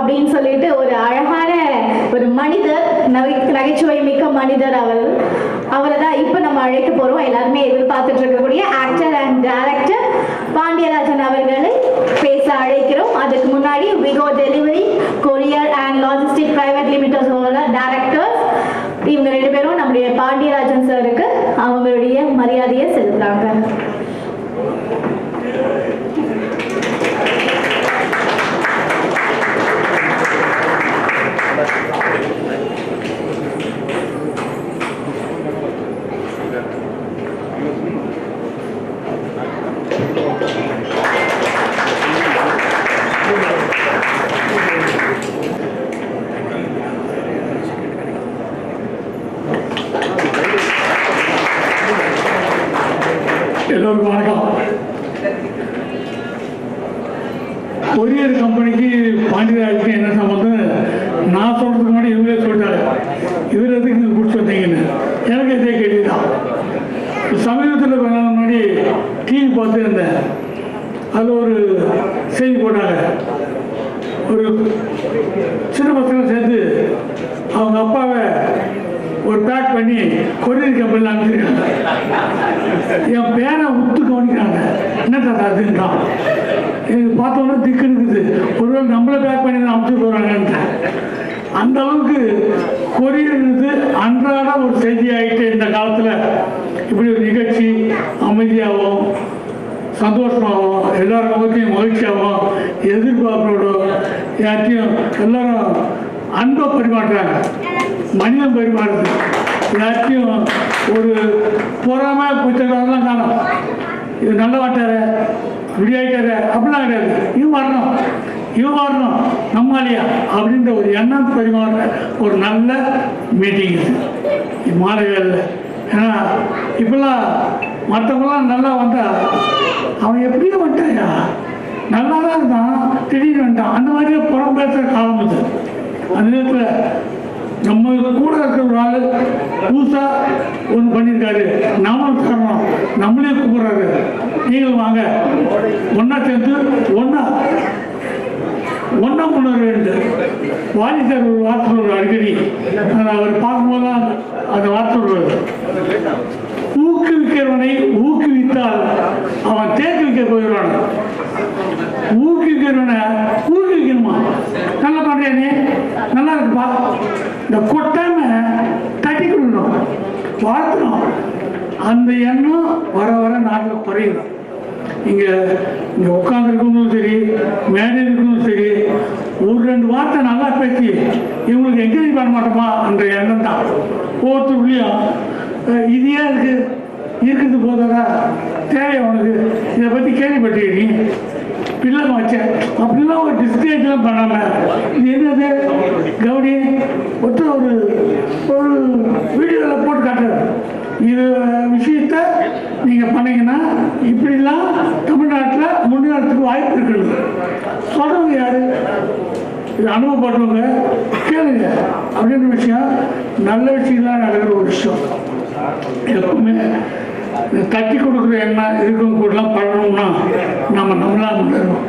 அப்படின்னு சொல்லிட்டு ஒரு அழகான ஒரு மனிதர், நகைச்சுவை மிக்க மனிதர் அவரை தான் இப்போ நம்ம அழைக்க போறோம். எல்லாருமே எதிர்பார்த்துட்டு இருக்கக்கூடிய ஆக்டர் அண்ட் டைரக்டர் பாண்டியராஜன் அவர்களை பேச அழைக்கிறோம். அதுக்கு முன்னாடி Vigo delivery courier and logistic private limited directors இவங்க 2 பேரும் நம்முடைய பாண்டியராஜன் சாருக்கு அவங்களுடைய மரியாதையை செலுத்துறாங்க. எல்லோருக்கும் வணக்கம். கொரியர் கம்பெனிக்கு பாண்டியராஜுக்கு என்ன சம்பந்தம் நான் சொல்றதுக்கு முன்னாடி இவரே சொல்லிட்டாரு. இவர் எதுக்கு நீங்கள் பிடிச்சி வந்தீங்கன்னு எனக்கு இதே கேள்விதான். சமீபத்தில் கொஞ்ச நாள் முன்னாடி டிவி பார்த்து இருந்தேன். அதில் ஒரு செய்தி போட்டாங்க. ஒரு சின்ன பசங்க சேர்ந்து அவங்க அப்பாவை ஒரு பேக் பண்ணி கொரியர் கம்பெனியில் அனுப்பிச்சிருக்காங்க. என் பேரை உத்து கவனிக்கிறாங்க. என்ன தாத்தா அதுன்றான். எனக்கு பார்த்தோன்னா திக்கு இருக்குது. ஒருவேளை நம்மளை பேக் பண்ணி தான் அனுப்பிச்சு போகிறாங்கன்னு. அந்த அளவுக்கு கொரியர் இருந்து அன்றாட ஒரு செய்தி ஆகிட்டு இந்த காலத்தில் இப்படி ஒரு நிகழ்ச்சி அமைதியாகவும் சந்தோஷமாகவும் எல்லாரும் முகத்தையும் மகிழ்ச்சியாகவும் எதிர்பார்ப்போட யார்ட்டையும் எல்லாரும் அன்பை பரிமாறுறாங்க. மனிதம் பரிமாறுது. யார்ட்டையும் ஒரு பொறாமை புத்தகம்லாம் காணும். இது நல்ல வாட்டார விடியாயிட்டார அப்படிலாம் கிடையாது. இவன் வரணும் நம்மாலியா அப்படின்ற ஒரு எண்ணம் பரிமாறுற ஒரு நல்ல மீட்டிங் இது மாலை வேலை. ஏன்னா இப்பெல்லாம் மற்றவங்களாம் நல்லா வந்தால் அவன் எப்படியும் வந்துட்டாயா நல்லா தான் இருந்தான் திடீர்னு வந்துட்டான் அந்த மாதிரியே புறம் பேசுகிற காலம் இது. அந்த நேரத்தில் நம்ம கூட இருக்கிற ஒரு ஆள் புதுசாக ஒன்று பண்ணியிருக்காரு. நாமளும் தரணும். நம்மளே கூப்பிட்றாரு. நீங்கள் வாங்க ஒன்றா சேர்ந்து ஒன்றா முன்னேற வேண்டும். வாலிசார் ஒரு வார்த்தை சொல்வார் அடிக்கடி. அவர் பார்க்கும்போதுதான் அந்த வார்த்தை சொல்வார். ஊக்குவிக்கிறவனை ஊக்குவித்தால் அவன் தேக்க வைக்க போயிடுவான். ஊக்குவிக்கிறவனை ஊக்குவிக்கணுமா? நல்லா பண்ணுறேனே நல்லா இருக்குப்பா. இந்த கொட்டாம தட்டி கொடுக்கணும், வாழ்த்தணும். அந்த எண்ணம் வர வர நாட்டில் குறையும். இங்கே உட்காந்துருக்கவங்களும் சரி, மேடை இருக்கவங்களும் சரி, ஒரு 2 வார்த்தை நல்லா பேசி இவங்களுக்கு என்கரேஜ் பண்ண மாட்டோமா என்ற எண்ணம் தான் ஒவ்வொருத்தருக்குள்ளேயும். இது ஏன் இருக்குது போதா தேவை அவனுக்கு இதை பற்றி கேள்விப்பட்டீங்க பிள்ளைங்க வச்சேன் அப்படிலாம் ஒரு டிஸ்கரேஜ்லாம் பண்ணாமல் இது என்னது கவுடி ஒருத்தர் ஒரு வீடியோவில் போட்டு காட்டுறாரு. இது விஷயத்த நீங்கள் பண்ணீங்கன்னா இப்படிலாம் தமிழ்நாட்டில் முன்னேறத்துக்கு வாய்ப்பு இருக்குது. சொல்கிறவங்க யார்? இது அனுபவப்படுறவங்க கேளுங்க அப்படின்ற விஷயம். நல்ல விஷயம்லாம் நடக்கிற ஒரு விஷயம். எப்பவுமே தட்டி கொடுக்குற எண்ணம் இருக்கவங்க கூடலாம் பழகணும்னா நம்மளாக முன்னேறணும்.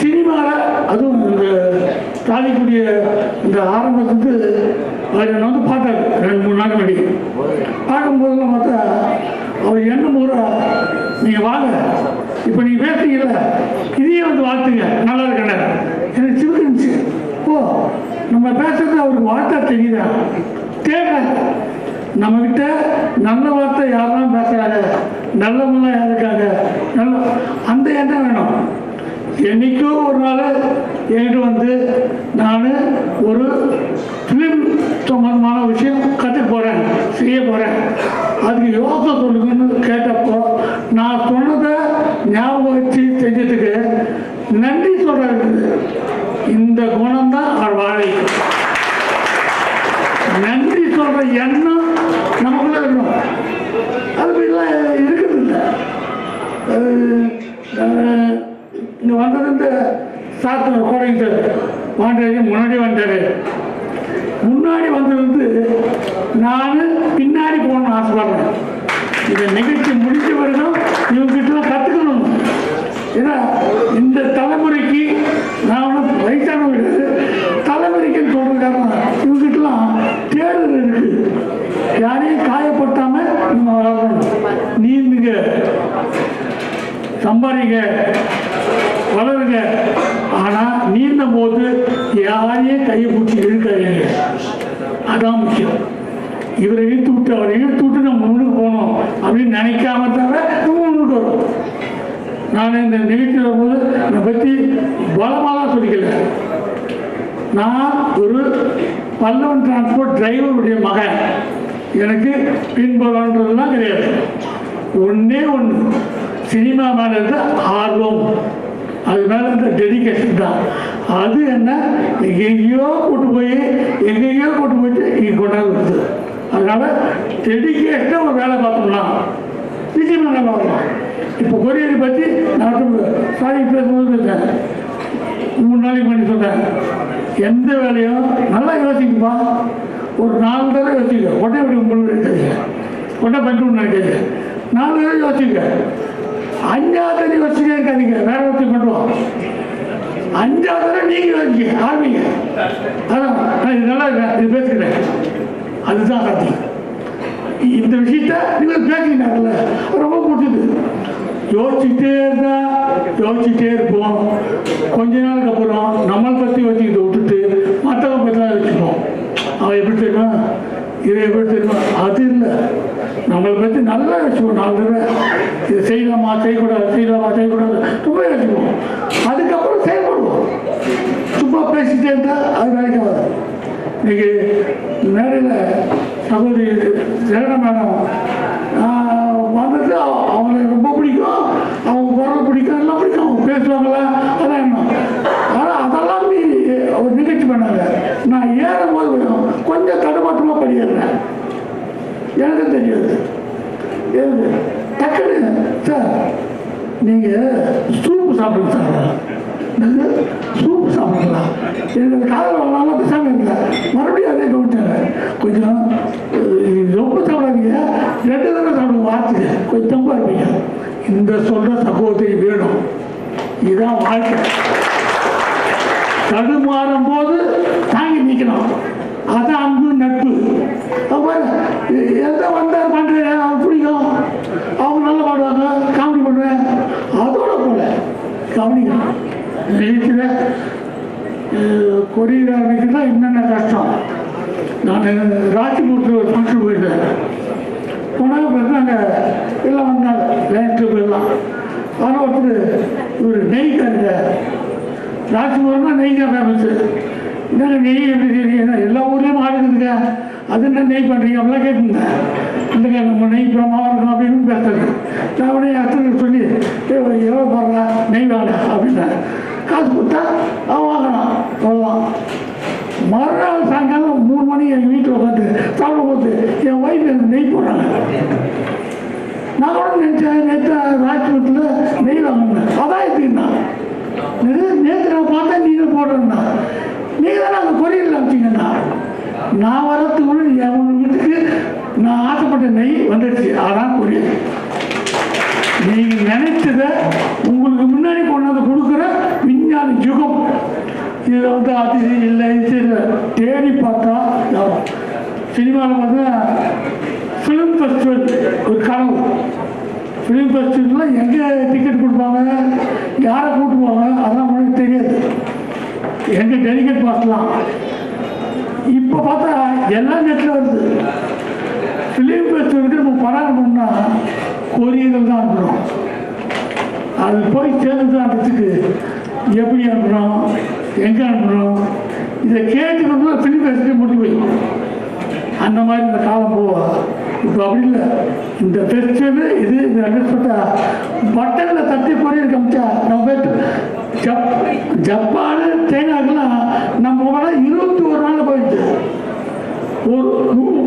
சினிமாவில் அதுவும் இந்த தாலிக்குடிய இந்த ஆரம்பத்துக்கு அதில் நான் பார்த்தாரு 2-3 நாள் முன்னாடி. பார்க்கும்போதெல்லாம் பார்த்தா அவர் எண்ணம் பூரா நீங்கள் வாங்க இப்போ நீங்கள் பேசுறீங்கல்ல இதையே வாழ்த்துங்க நல்லா இருக்கண்ண எனக்கு சிவக்கு இருந்துச்சு. நம்ம பேசுறது அவருக்கு வார்த்தை தெரியுதா தேவை. நம்மகிட்ட நல்ல வார்த்தை யாரெல்லாம் பேசுறாங்க, நல்லவங்களாம் யார் இருக்காங்க, நல்ல அந்த எண்ணம் வேணும். என்னைக்கோ ஒரு நாள் என்கிட்ட நான் ஒரு ஃபிலிம் சம்பந்தமான விஷயம் செய்ய போகிறேன் அதுக்கு யோசனை சொல்லுங்கன்னு கேட்டப்போ நான் சொன்னதை ஞாபகம் வச்சு செஞ்சதுக்கு நன்றி சொல்கிறது. இந்த குணம் தான் அவர் வாழை. நன்றி சொல்கிற எண்ணம் நமக்குள்ள இருக்கணும். அது இருக்குது இல்லை. இங்கே வந்தது இந்த சாத்தனை கோடைங்க வாண்டாரு முன்னாடி வந்தார். முன்னாடி வந்தது நான் பின்னாடி போகணும்னு ஆசைப்படுறேன். இந்த நிகழ்ச்சி முடிஞ்ச வரைக்கும் இவங்ககிட்டலாம் கற்றுக்கணும். ஏன்னா இந்த தலைமுறைக்கு நான் ஒன்று வயசான வீடு தலைமுறைக்குன்னு சொல்கிற காரணம் இவங்ககிட்டலாம் தேடுதல் இருக்கு. யாரையும் காயப்படுத்தாம நம்ம வளரணும். நீந்துங்க, சம்பாதிங்க, வளருங்க. ஆனால் நீந்தும் போது யாரையும் கையை பிடிச்சி இழுக்காதீங்க. அதான் முக்கியம். இவரை இழுத்து விட்டு அவரை இழுத்து விட்டு நம்ம முன்னுக்கு போகணும் அப்படின்னு நினைக்காம தவிர நம்ம முன்னுக்கு வரும். நான் இந்த நிகழ்ச்சி வரும்போது என்னை பற்றி பலமாலாம் சொல்லிக்கல. நான் ஒரு பல்லவன் டிரான்ஸ்போர்ட் டிரைவருடைய மகன். எனக்கு பின்புலன்றதுலாம் கிடையாது. ஒன்றே ஒன்று, சினிமா மேலே இருந்த ஆர்வம், அது மேலே இருந்த டெடிக்கேஷன் தான். அது என்ன எங்கெங்கேயோ கூட்டு போயிட்டு இங்கே கொண்டாந்து வருது. அதனால் டெடிக்கேஷனாக ஒரு வேலை பார்த்தோம்னா நிச்சயமாக நல்லா வரலாம். இப்போ கொரியரை பற்றி நான் சாரி பேசும்போது இருக்கேன், 3 நாளைக்கு பண்ணி சொன்னேன். எந்த வேலையும் நல்லா யோசிக்குப்பா, ஒரு 4 தடவை யோசிக்க. உடனே அப்படி உங்களுக்கு இருக்காது, உடனே பண்ணிட்டு நினைக்காது. 4 தடவை யோசிக்க. 5ஆவது தடவை யோசிக்க இருக்காதீங்க, வேற ஒருத்தி பண்ணுவோம். 5ஆவது தடவை நீங்கள் யோசிக்க ஆரம்பிங்க. அதான் நான் இது நல்லா இருக்கேன், இது பேசுகிறேன். அதுதான் சாத்தியம். இந்த விஷயத்த நீங்கள் பேசினாங்கல்ல, ரொம்ப பிடிச்சது. யோசிச்சுட்டே இருப்போம். கொஞ்ச நாளுக்கு அப்புறம் நம்மளை பற்றி யோசிக்கிட்டு விட்டுட்டு மற்றவங்க பற்றிலாம் யோசிப்போம். அவன் எப்படி தெரியுமா, இதை எப்படி தெரியுமா, அது இல்லை. நம்மளை பற்றி நல்லா யோசிப்போம். 4 தடவை இதை செய்யலாமா செய்யக்கூடாது ரொம்ப யோசிப்போம். அதுக்கப்புறம் செயல்படுவோம். சும்மா பேசிட்டே இருந்தால் அது வேலைக்கு வரும். இன்னைக்கு மேடையில் சகோதரி ஜெகன மேடம் வந்துட்டு அவங்களை ரொம்ப பிடிக்கும், அவங்க குரல் பிடிக்கும், எல்லாம் பிடிக்கும். அவங்க பேசுவாங்களா அதான் என்ன. ஆனால் அதெல்லாம் மீறி ஒரு நிகழ்ச்சி பண்ணாங்க. நான் ஏறும்போது கொஞ்சம் தடுமாற்றமாக படிக்கிறேன். எனக்கு தெரியாது டக்குன்னு, சார் நீங்கள் சூப்பு சாப்பிடுங்க சார். சூப்பு சாப்பிடலாம். எனக்கு காதல் வரலாம் பேசாமல் இல்லை. மறுபடியும் அதே கவனிச்சாங்க. கொஞ்சம் ரொம்ப சாப்பிடாதீங்க, 2 தடவை சாப்பிடுங்க வார்த்தைக்கு, கொஞ்சம் தம்பா இருப்பீங்க. இந்த சொல்கிற சகோதரி வேணும். இதுதான் வாழ்க்கை. தடுமாறும் போது தாங்கி நிற்கணும். அதான் அன்பு நட்பு. எந்த வந்தால் பண்ணுறேன், அவங்க பிடிக்கும், அவங்க நல்லா பாடுவாங்க, காமெடி பண்ணுவேன், அதோட போல கவனிக்கணும். நிகழ்ச்சியில் கொரியர் ஆரம்பிக்கிறதா என்னென்ன கஷ்டம். நான் ராஜ்பூரில் ஒரு ஃபங்க்ஷன் போயிருந்தேன். போனாங்க பார்த்தாங்க, எல்லாம் வந்தாங்க லைன் ட்ரிப் எல்லாம். ஆனால் ஒருத்தர் இவர் நெய்க்காருங்க. ராஜ்பூர்னா நெய் தான் ஃபேமஸ்ஸு. என்னங்க நெய் எப்படி தெரியுங்க, எல்லா ஊர்லேயும் ஆடுக்குதுங்க, அது என்ன நெய் பண்ணுறீங்க அப்படிலாம் கேட்டுருந்தேன். இல்லைங்க நம்ம நெய் பிரமாவாக இருக்கணும் அப்படின்னு பேசுறது. நான் உடனே அத்தனை சொல்லி எவ்வளோ பாருங்க நெய் வாங்க அப்படின்னேன். காசு கொடுத்தா அவன் வாங்கலாம் சொல்லலாம். மறுநாள் சாயங்காலம் 3 மணி எங்கள் வீட்டில் உட்காந்து சாப்பிடும் போது என் ஒய்ஃப் எனக்கு நெய் போடுறாங்க. நான் கூட நினச்சேன் நேற்று ராஜ்பூத்தில் நெய் வாங்கினேன். அதான் எடுத்துக்கிட்டா நேற்று நான் பார்த்தா நீங்கள் போடுறேன்னா நீங்கள் தானே அங்கே கொரியரில் அனுப்பிச்சிங்கண்ணா. நான் வரத்துக்கு கூட என் வீட்டுக்கு நான் ஆசைப்பட்ட நெய் வந்துடுச்சு. அதான் கொரியர். நீங்கள் நினைச்சதை உங்களுக்கு முன்னாடி கொண்டாந்து கொடுக்குற விஞ்ஞான யுகம். இதில் வந்து அது இல்லை இது இல்லை தேடி பார்த்தா சினிமாவில் பார்த்தா ஃபிலிம் ஃபெஸ்டிவல் ஒரு கனவு. ஃபிலிம் ஃபெஸ்டிவலில் எங்கே டிக்கெட் கொடுப்பாங்க, யாரை கூப்பிடுவாங்க, அதெல்லாம் உங்களுக்கு தெரியாது. எங்கே டெலிகேட் பார்க்கலாம். இப்போ பார்த்தா எல்லாம் நெட்டில் வருது. ஃபிலிம் ஃபெஸ்டிவலுக்கு நம்ம படம் பண்ணால் கொரியர்கள் தான் அனுப்புகிறோம். அது போய் சேர்ந்து அனுப்பிச்சுட்டு எப்படி அனுப்புகிறோம், எங்கே அனுப்புகிறோம், இதை கேட்டுக்கொண்டு ஃபிலிம் ஃபெஸ்டிவல் முடிஞ்சு போயிடும். அந்த மாதிரி இந்த காலம் போவா. இப்போ அப்படி இல்லை. இந்த ஃபெஸ்டிவல் இது இந்த ரெஸ்பெக்டா பட்டனில் தட்டி கொரியர் காமிச்சா நம்ம போய்ட்டு ஜப்பானு சைனாக்கெல்லாம் நம்ம கூட 21 நாள் போயிடுச்சு. ஒரு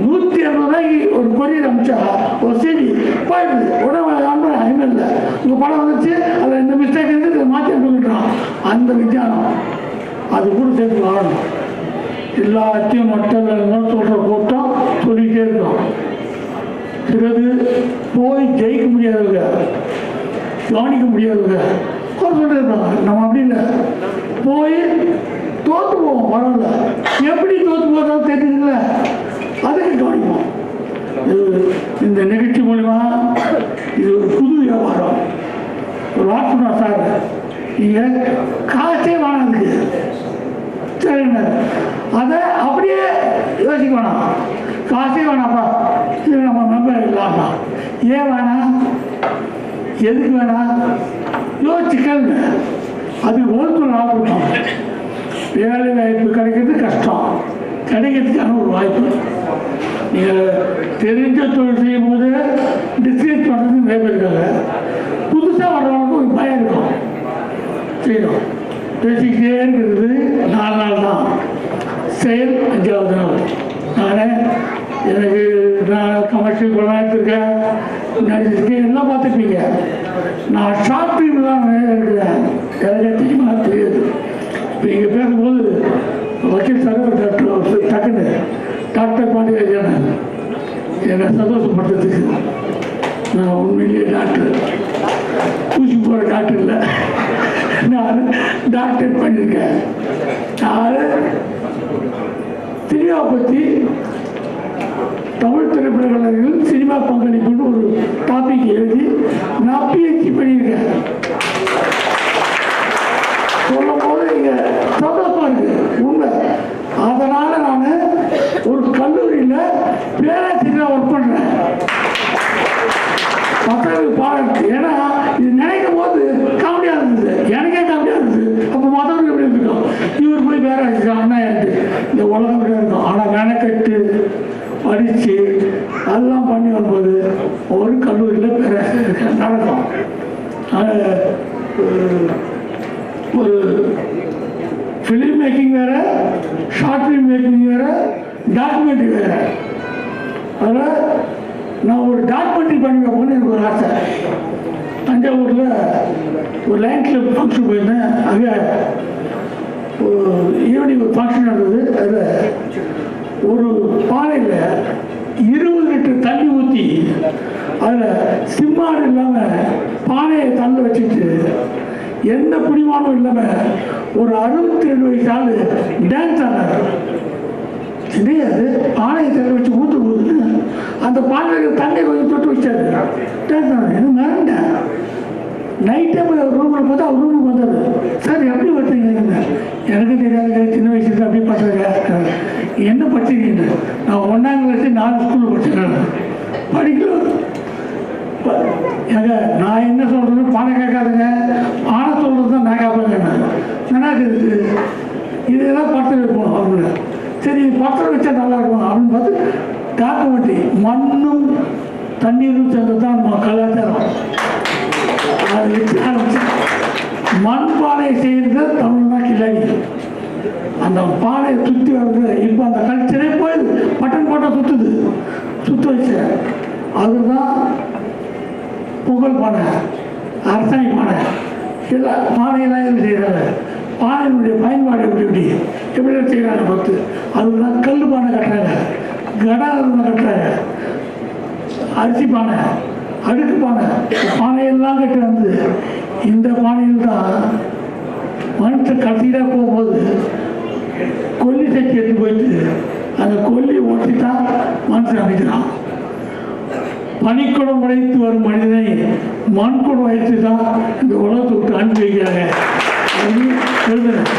180 ரூபாய்க்கு ஒரு கொரியர் அமிச்சா ஒரு செய்தி போயிடுது. உடனே அனுப்புகிறேன் ஐமெயில் உங்கள் படம் வந்துச்சு, அதில் இந்த மிஸ்டேக் இருந்து இதை மாற்றி அனுப்பிவிட்டுறான். அந்த விஞ்ஞானம் அது கூட சேர்த்து வாழணும். எல்லாத்தையும் மக்கள் சொல்கிற கூட்டம் சொல்லிகிட்டே இருக்கோம். சிலது போய் ஜெயிக்க முடியாதவங்க, கவனிக்க முடியாதவங்க, ஒரு சொல்லியிருப்பாங்க. நம்ம அப்படி இல்லை, போய் தோற்று போவோம், பரவாயில்ல. எப்படி தோற்று போகிறோம் தெரியுதுல்ல, அதுக்கு கவனிப்போம். இந்த நிகழ்ச்சி மூலிமா இது ஒரு புது வியாபாரம். ஒரு வாட்ஸ்னா சார், நீங்கள் காசே வேணாம், சரிங்க, அதை அப்படியே யோசிக்க வேணாம். காசே வேணாம்ப்பா, இது நம்ம மெம்பர் இல்லாமா, ஏன் வேணாம், எதுக்கு வேணாம் யோசிச்சு கேளுங்க. அது ஒருத்தர் ஆகட்டும். வேலை வாய்ப்பு கிடைக்கிறது கஷ்டம், கிடைக்கிறதுக்கான ஒரு வாய்ப்பு. நீங்கள் தெரிஞ்ச தொழில் செய்யும் போது டிஸ்கஸ் பண்ணுறது நிறைய பேர் இருக்காங்க. புதுசாக வர்றவங்களுக்கு ஒரு பயம் இருக்கும். செய்யணும், பேசிக்கிட்டே இருக்கிறது 4 நாள் தான், செயல் 5வது நாள். நான் கமர்ஷியல் படம் எடுத்திருக்கேன், நடிச்சிருக்கேன், எல்லாம் பார்த்துருப்பீங்க. நான் ஷார்ட் ஃபிலிம் தான் இருக்கிறேன், எனக்கு தெரியுமா தெரியாது. இப்போ இங்கே பேசும்போது வக்கீல் சார் டாக்டர் டக்குன்னு டாக்டர் பாண்டியராஜன் என்னை சந்தோஷப்படுறதுக்கு. நான் உண்மையிலேயே டாக்டர், ஊசி போகிற டாக்டர் இல்லை, நான் டாக்டர் பண்ணியிருக்கேன். நான் சினிமா பற்றி தமிழ் திரைப்பட கலைஞர்கள் சினிமா பங்களிப்புன்னு ஒரு டாபிக் எழுதி நான் PhD பண்ணியிருக்கேன். சொல்லும் போது இங்கே சந்தோஷமா இருக்கு, உண்மை. அதனால் நான் ஒரு கல்லூரியில் பேராசிரியராக ஒர்க் பண்ணுறேன். மற்றவங்களுக்கு பாடம், ஏன்னா இது நினைக்கும் போது காமெடியாக இருந்தது, எனக்கே காமெடியாக இருந்தது. அப்போ மற்றவங்களுக்கு எப்படி இருந்திருக்கோம், இவர் போய் பேராசிரியர் அண்ணா இந்த உலகம் எப்படி இருக்கும். ஆனால் மெனக்கட்டு படித்து அதெல்லாம் பண்ணி வரும்போது ஒரு கல்லூரியில் பேராசிரியர் நடக்கும். ஒரு ஃபிலிம் மேக்கிங் வேறு, ஷார்ட் ஃபிலிம் மேக்கிங் வேறு, டாக்குமெண்ட்ரி வேறு. அதில் நான் ஒரு டாக்குமெண்ட்ரி பண்ணி வைப்போன்னு எனக்கு ஒரு ஆசை. தஞ்சாவூரில் ஒரு லைன் கிளப் ஃபங்க்ஷன் போயிருந்தேன். அங்கே ஈவினிங் ஒரு ஃபங்க்ஷன் நடந்தது. அதில் ஒரு பானையில் 20 லிட்டர் தண்ணி ஊற்றி அதில் சிம்மாடு இல்லாமல் பானையை தள்ள வச்சுட்டு எந்த பிடிமானம் இல்லாமல் ஒரு 62 வயசு ஆள் டான்ஸ் ஆனார். அது பானையை தள்ள வச்சு ஊற்று அந்த பானையில் தண்ணி கொஞ்சம் தொட்டு வச்சாரு, டான்ஸ் ஆனார். எனக்கு மறந்தேன். நைட் டைம் ரூமில் பார்த்தா அவர் ரூமுக்கு வந்தார். சார் எப்படி பார்த்தீங்க? எனக்கு தெரியாதுங்க, சின்ன வயசுல அப்படியே பார்த்துருக்கேன். என்ன படிச்சிருக்கீங்க? நான் 1ஆம் கிளாஸ் 4 ஸ்கூலில் படிச்சிருக்கேன். படிக்கலாம் ஏங்க, நான் என்ன சொல்கிறேன்னு பானை கேட்காதுங்க, பானை சொல்கிறது தான் நான் கேட்பேங்க. எனக்கு இதெல்லாம் பத்திரம் வைப்போம் அப்படின்னு. சரி பத்திரம் வச்சா நல்லா இருக்கும் அப்படின்னு பார்த்து டாக்குமெண்ட்ரி மண்ணும் தண்ணீரும் சேர்ந்து தான் நம்ம கலாச்சாரம். அதை வச்சு ஆரம்பிச்சு மண் பானை செய்கிறது தமிழ் தான் கிளவி. அந்த பானையை சுற்றி வருது. இப்போ அந்த கல்ச்சரே போயிடுது, பட்டன் போட்டால் சுற்றுது, சுற்ற வச்சு அதுதான் புகழ் பானை, அரசாணி பானை. இல்லை பானையெல்லாம் எது செய்கிறாங்க, பானையினுடைய பயன்பாடு எப்படி செய்கிறாங்க பார்த்து. அதுதான் கல் பானை கட்டுறாங்க, கடாரம் கட்டுறாங்க, அரிசி பானை, அடுக்கு பானை, பானையெல்லாம் கட்டி வந்து இந்த பானையில் தான் மனுஷன் கடைசியாக போகும்போது கொல்லி சட்டி எடுத்து போயிட்டு அந்த கொல்லி ஓட்டி தான் மனுஷன் அமைக்கிறான். பனிக்குடம் உடைத்து வரும் மனிதனை மண்குடம் வைத்து தான் இந்த உலகத்தை விட்டு அனுப்பி வைக்கிறாங்க அப்படின்னு எழுதுறேன்.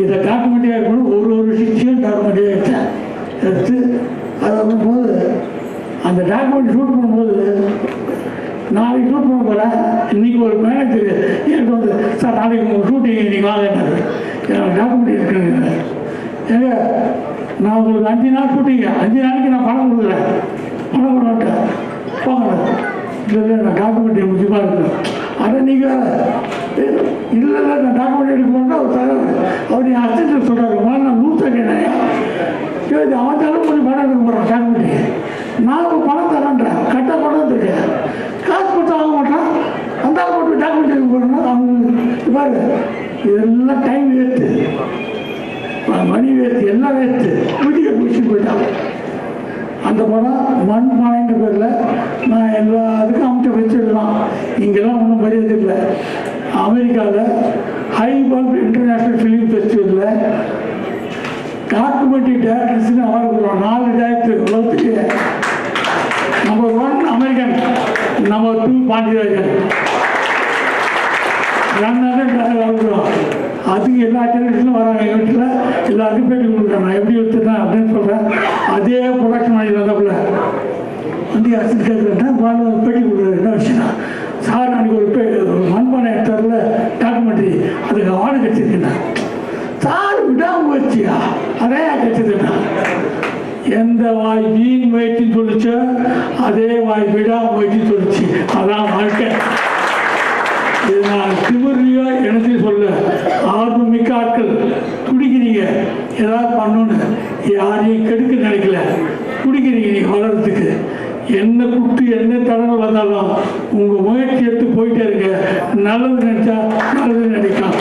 இதை டாக்குமெண்ட்டாக இருக்கணும். ஒரு விஷயம் டாக்குமெண்ட்டாக எடுத்தேன். எடுத்து அதை வரும்போது அந்த டாக்குமெண்ட் ஷூட் பண்ணும்போது நாளைக்கு ஷூட் பண்ண போகிறேன். இன்றைக்கி ஒரு மேனேஜர் எனக்கு வந்து சார் நாளைக்கு உங்கள் ஷூட்டிங் இன்றைக்கி வாங்கினாரு, எனக்கு டாக்குமெண்ட் இருக்குங்க. ஏங்க நான் உங்களுக்கு 5 நாள் ஷூட்டிங்க, 5 நாளைக்கு நான் பணம் கொடுக்குறேன், பணம் கொடுத்தேன் போங்க. இல்லை நான் டாக்குமெண்ட் முக்கியமாக இருக்கேன். அதை நீங்கள் இல்லை நான் டாக்குமெண்ட் எடுக்க போனால் அவர் தலைவர் அவர் என் அசிஸ்டன்ட் சொல்கிறாரு, நான் லூஸாக கேட்டேன். சரி அவன் தலைவர் கொஞ்சம் பணம் எடுக்க போகிறான் டாக்குமெண்ட்டு. நான் ஒரு பணம் தரேன்றேன், கரெக்டாக பணம் இருக்கேன், காசு கொடுத்து வாங்க மாட்டான். அந்த போட்டு டாக்குமெண்ட் எடுக்க போகிறேன்னா அவங்க பாரு இதெல்லாம் டைம் வேஸ்ட்டு, மணி வேஸ்ட்டு, எல்லாம் வேஸ்ட்டு. வீட்டுக்கு பிடிச்சிட்டு போயிட்டாங்க. அந்த படம் மண் பானைன்ற பேரில் நான் எல்லாத்துக்கும் அமைச்ச வச்சிடலாம். இங்கெல்லாம் ஒன்றும் மரியாதை இல்லை. அமெரிக்காவில் ஹைபர்ட் இன்டர்நேஷ்னல் ஃபிலிம் ஃபெஸ்டிவலில் டாக்குமெண்ட்ரி டேரக்டர்ஸ்னு அவார்டு கொடுக்குறோம். 4 டேரக்டர் உலகத்துக்கு. நம்பர் 1 அமெரிக்கன், நம்பர் 2 பாண்டியராஜன், அவார்டுறோம். அதுக்கு எல்லா டெலிவிஷனும் வராங்க. எங்கள் வீட்டில் எல்லாருக்கும் பேட்டி கொடுக்குறேன். நான் எப்படி எடுத்துட்டேன் அப்படின்னு சொல்கிறேன். அதே ப்ரொடக்ஷன் பண்ணி வந்தப்பல வந்து அரசு கேட்குறேன், பேட்டி கொடுக்குறேன். என்ன விஷயம் சார், அன்றைக்கி ஒரு மண்பானை எடுத்தார்ல டாக்குமெண்ட்ரி, அதுக்கு அவார்டு கிடச்சிருக்கேன் சார். விடாமுயற்சியா அதே கிடச்சதுண்ணா. எந்த வாய் வீண் முயற்சின்னு சொல்லிச்சோ அதே வாய் விடாமுயற்சின்னு சொல்லிச்சு. அதான் வாழ்க்கை. இது நான் திமிர்லையோ எனக்கு சொல்ல, ஆர்வம் மிக்க ஆட்கள் துடிக்கிறீங்க ஏதாவது பண்ணணுன்னு. யாரையும் கெடுக்க நினைக்கல, துடிக்கிறீங்க நீங்கள் வளர்கிறதுக்கு. என்ன குட்டு என்ன தடங்கள் வந்தாலும் உங்கள் முயற்சி எடுத்து போயிட்டே இருக்க. நல்லது நினைச்சா நல்லது நினைக்கலாம்.